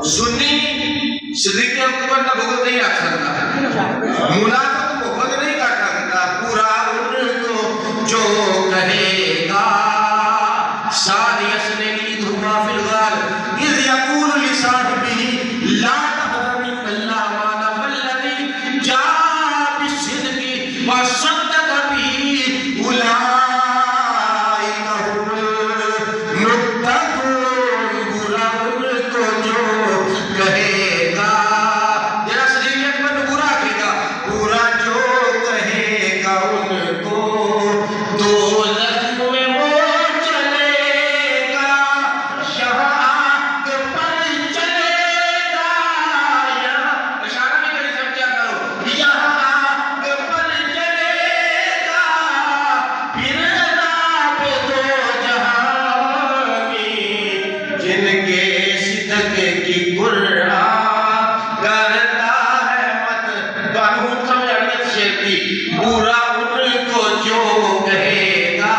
सुन्नी सिद्दीक़ अकबर का भुगत नहीं रख सकता, मुनाफिक भुगत नहीं कर सकता। पूरा उनको जो कहेगा सादियस ने की धुमा फिलगाल इज़ यक़ूल लिसाहिबिही ला तहज़न इन्नल्लाह माना वल्लज़ी जा बिस्सिद्क़ि व सद्दक़ बिही उलाइका हुमुल मुत्तक़ून। बुरा उनको जो कहेगा, जरा सिद्दीक़ अकबर को बुरा कहेगा, बुरा जो कहेगा उनको दोज़ख में वो चलेगा, यहाँ आग पर चलेगा। यहाँ इशारा भी करें, समझा करो, यहाँ आग पर चलेगा, फिर अज़ाब दो जहानी। जिनके सिद्क़ की कुर्रा करता है मत कानून समझाने शेरती, बुरा उनको जो कहेगा।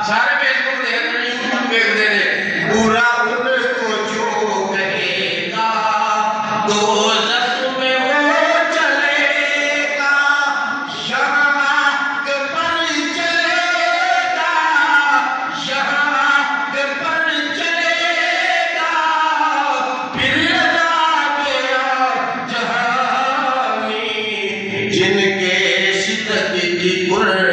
सारे फेसबुक देख रहे, यूट्यूब देख रहे, बुरा उनको जो कहेगा दोज़ख में वो चलेगा, यहाँ आग पर चलेगा, यहाँ आग पर चलेगा, फिर अज़ाब जहानी। जिनके सिद्क़ की कुर्रा